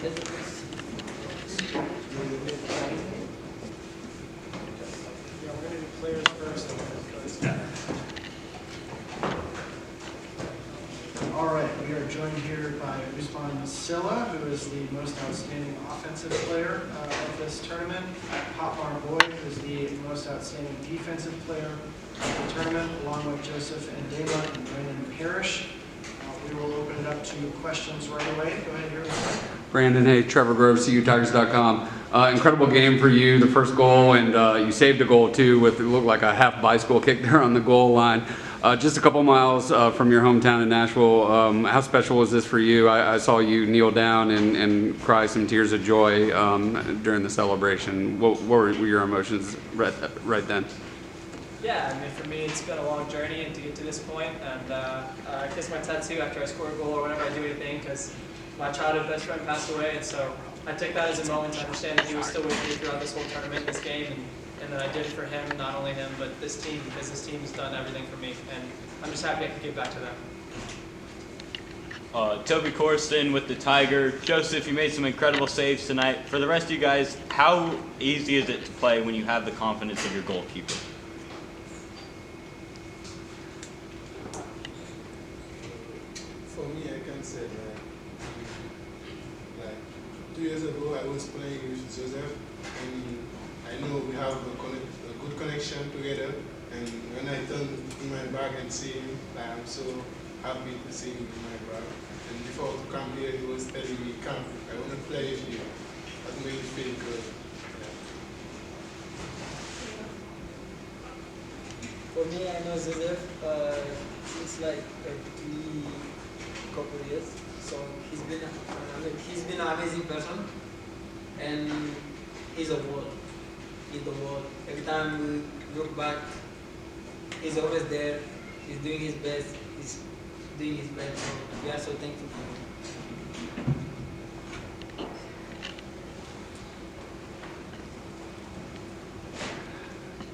we're going to do players first. All right, we are joined here by Usman Silla, who is the most outstanding offensive player of this tournament. Poplar Boyd, who is the most outstanding defensive player of the tournament, along with Joseph Ndema and Brandon Parrish. We will open it up to questions right away. Go ahead, here. Brandon, hey, Trevor Grove, CUTigers.com. Incredible game for you, the first goal, and you saved a goal too with it looked like a half bicycle kick there on the goal line. Just a couple miles from your hometown in Nashville. How special was this for you? I saw you kneel down and cry some tears of joy during the celebration. What were your emotions right then? Yeah, I mean, for me, it's been a long journey to get to this point, and I kiss my tattoo after I score a goal or whenever I do anything, because my childhood best friend passed away, and so I take that as a moment to understand that he was still with me throughout this whole tournament, this game, and that I did it for him, not only him, but this team, because this team's done everything for me, and I'm just happy I could give back to them. Toby Corson with the Tiger. Joseph, you made some incredible saves tonight. For the rest of you guys, how easy is it to play when you have the confidence of your goalkeeper? For me, I can say that, like 2 years ago, I was playing with Joseph, and I know we have a good connection together. And when I turn in my back and see him, like, I'm so happy to see him in my back. And before to come here, he was telling me, "Come, I want to play with you." That made me feel good. For me, I know Joseph since like 3 couple years. So he's been an amazing person, and he's a world. He's the world. Every time we look back, he's always there. He's doing his best. He's doing his best. So we are so thankful for him.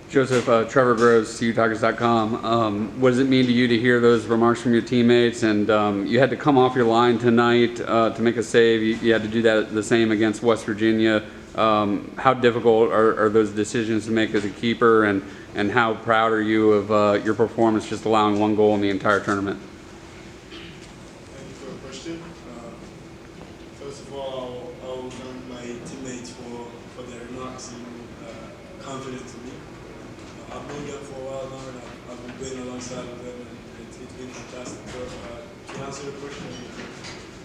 Joseph, Trevor Groves, CUTigers.com. What does it mean to you to hear those remarks from your teammates? And you had to come off your line tonight to make a save. You had to do that the same against West Virginia. How difficult are those decisions to make as a keeper, and how proud are you of your performance just allowing 1 goal in the entire tournament? Thank you for the question. First of all, I'll thank my teammates for their remarks and confidence in me. I've known them for a while now, and I've been playing alongside with them, and it's been fantastic. But to answer the question,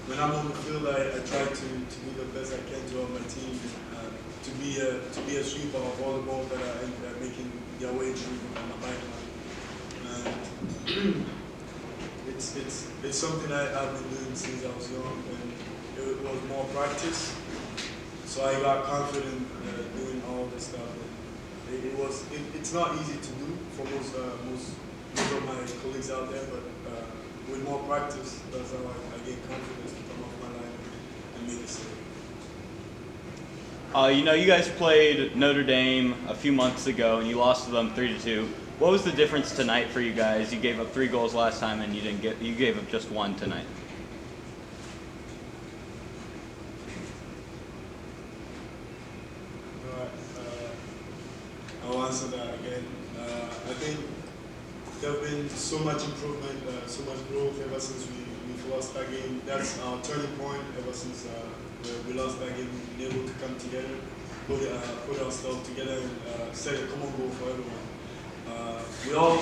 when I'm on the field, I try to do the best I can to help my team, to be a sweeper of all the balls that are making their way through on my pipeline. And it's something I've been doing since I was young, and it was more practice. So I got confident doing all this stuff. It's not easy to do for most of my colleagues out there, but with more practice, that's how I gain confidence to come off my line and make a save. You know, you guys played Notre Dame a few months ago, and you lost to them 3-2. What was the difference tonight for you guys? You gave up 3 goals last time, and you gave up just 1 tonight. I'll answer that again. I think there have been so much improvement, so much growth ever since we've lost that game. That's our turning point ever since we lost that game. We've been able to come together, put ourselves together, and set a common goal for everyone. We all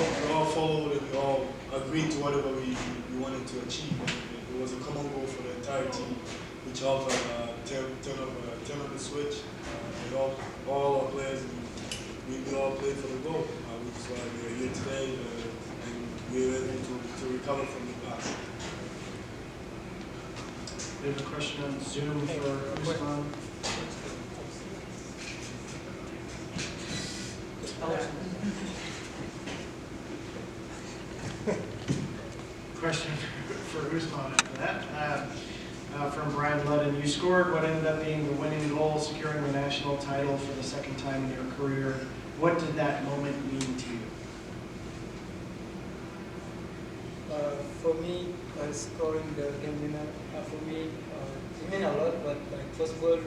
followed and we all agreed to whatever we wanted to achieve. It was a common goal for the entire team, which helped turn up the switch. All our players. We all played for the goal, which is why we are here today, and we were able to recover from the past. We have a question on Zoom for Usman. Question for Usman after that. From Brian Ludden, you scored what ended up being the winning goal, securing the national title for the 2nd time in your career. What did that moment mean to you? For me, scoring the game winner, for me, it meant a lot. But like first of all,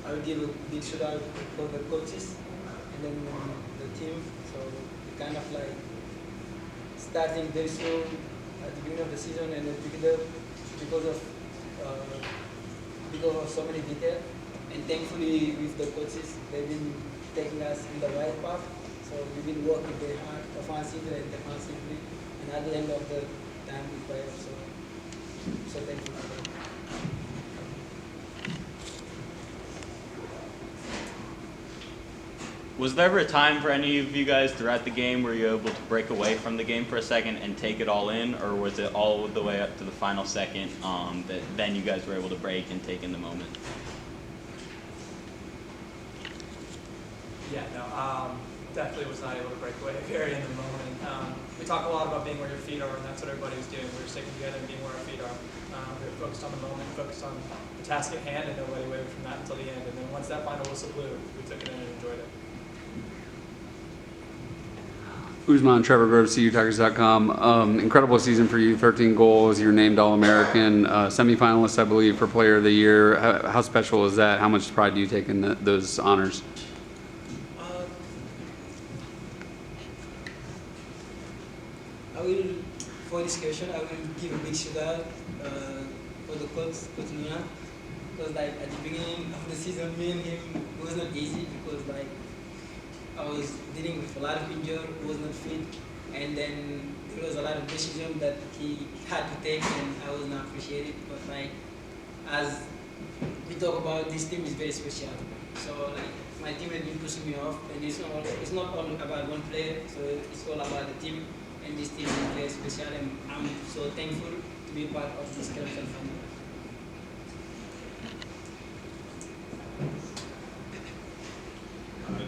I will give a big shout out for the coaches and then the team. So we kind of like starting very slow at the beginning of the season and then pick it up because of so many details. And thankfully with the coaches, they've been taking us in the right path. So we've been working very hard, offensively and defensively. And at the end of the time, we play off. So thankful for that. Was there ever a time for any of you guys throughout the game where you were able to break away from the game for a second and take it all in, or was it all the way up to the final second that then you guys were able to break and take in the moment? Yeah, no, definitely was not able to break away very in the moment. We talk a lot about being where your feet are, and that's what everybody was doing. We were sticking together and being where our feet are. We were focused on the moment, focused on the task at hand, and nobody wavered from that until the end. And then once that final whistle blew, we took it in and enjoyed it. Usman, Trevor Grove, CUTigers.com. Incredible season for you, 13 goals. You're named All-American, semifinalist, I believe, for Player of the Year. How special is that? How much pride do you take in those honors? For this question, I will give a big shout out for the coach Luna, because like at the beginning of the season, me and him, it was not easy because like I was dealing with a lot of injury, was not fit, and then there was a lot of decisions that he had to take, and I was not appreciated. But like as we talk about, this team is very special. So like my team has been pushing me off, and it's not all about one player. So it's all about the team. And this team is very special, and I'm so thankful to be part of this Clemson family.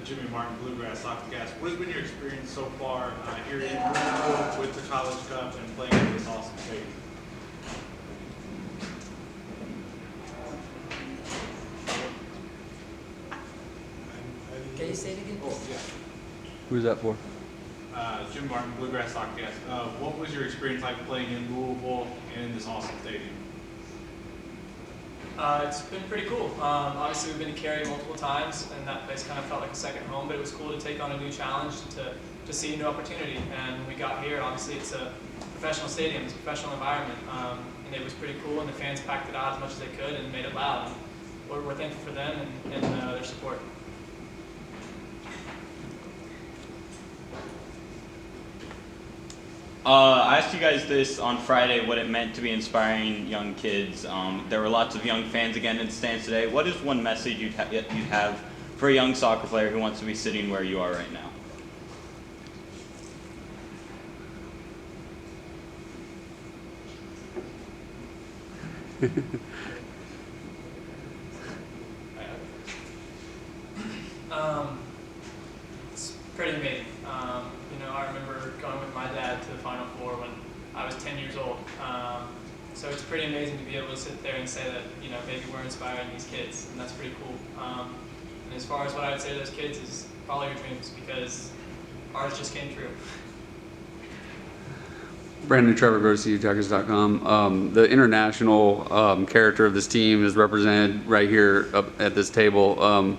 Jimmy Martin, Bluegrass Gas. What has been your experience so far here in Louisville with the College Cup and playing in this awesome stadium? Can you say it again? Oh, yeah. Who's that for? Jim Martin, Bluegrass Gas. What was your experience like playing in Louisville and in this awesome stadium? It's been pretty cool. Obviously, we've been to Cary multiple times, and that place kind of felt like a second home, but it was cool to take on a new challenge, to see a new opportunity. And when we got here, obviously, it's a professional stadium, it's a professional environment, and it was pretty cool, and the fans packed it out as much as they could and made it loud. And we're thankful for them and their support. I asked you guys this on Friday, what it meant to be inspiring young kids. There were lots of young fans again in the stands today. What is one message you'd have for a young soccer player who wants to be sitting where you are right now? It's pretty amazing. I remember going with my dad to the Final Four when I was 10 years old. So it's pretty amazing to be able to sit there and say that, maybe we're inspiring these kids, and that's pretty cool. And as far as what I would say to those kids is follow your dreams, because ours just came true. Brandon, Trevor Grove, CUTigers.com. The international character of this team is represented right here up at this table.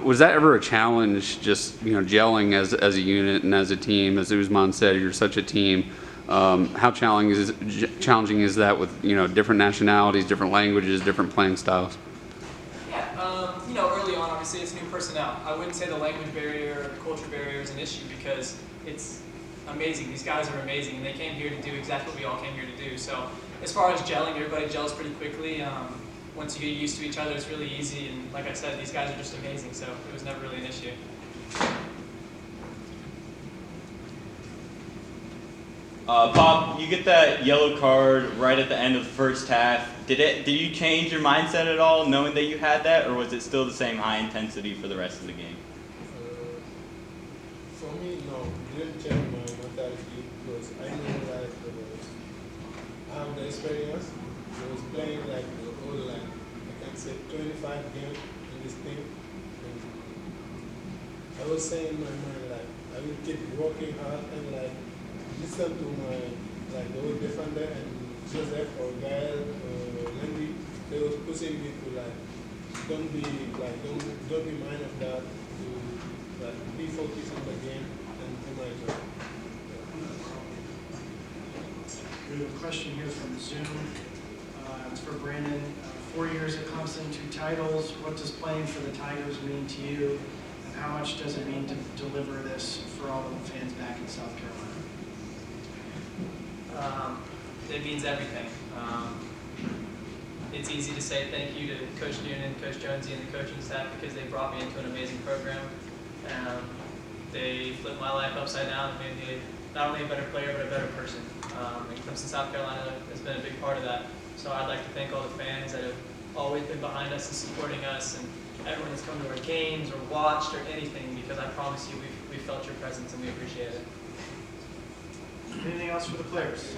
Was that ever a challenge, just gelling as a unit and as a team? As Usman said, you're such a team. How challenging is that with different nationalities, different languages, different playing styles? Yeah, early on, obviously, it's new personnel. I wouldn't say the language barrier or the culture barrier is an issue because it's amazing. These guys are amazing, and they came here to do exactly what we all came here to do. So as far as gelling, everybody gels pretty quickly. Once you get used to each other, it's really easy. And like I said, these guys are just amazing, so it was never really an issue. Bob, you get that yellow card right at the end of the first half. Did you change your mindset at all, knowing that you had that, or was it still the same high intensity for the rest of the game? For me, no, it didn't change my mentality because I know that I have the experience. I was playing like the whole line. I can say 25 games in this team. And I was saying in my mind like I will keep working hard and like listen to my the old defender and Joseph or Gael or Lendy they was pushing me to like don't be mind of that, to like be focused on the game and do my job. We have a question here from Zoom. It's for Brandon. 4 years at Clemson, 2 titles. What does playing for the Tigers mean to you? And how much does it mean to deliver this for all of the fans back in South Carolina? It means everything. It's easy to say thank you to Coach Noonan, Coach Jonesy, and the coaching staff because they brought me into an amazing program. They flipped my life upside down and made me not only a better player, but a better person. And Clemson, South Carolina has been a big part of that. So I'd like to thank all the fans that have always been behind us and supporting us, and everyone that's come to our games or watched or anything, because I promise you we felt your presence and we appreciate it. Anything else for the players?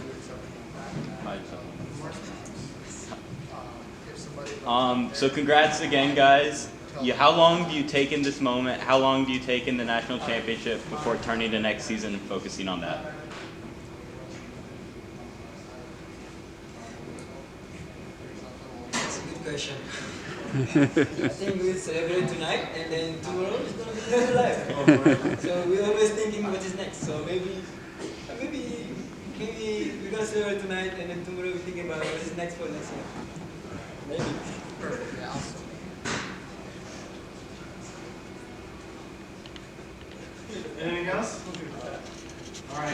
So congrats again, guys. How long do you take in this moment? How long do you take in the national championship before turning to next season and focusing on that? That's a good question. I think we'll celebrate tonight, and then tomorrow is going to be another life. So we're always thinking what is next. So maybe we're going to celebrate tonight, and then tomorrow we think about what is next for next year. Maybe. Perfect. Yeah, awesome. Anything else? All right.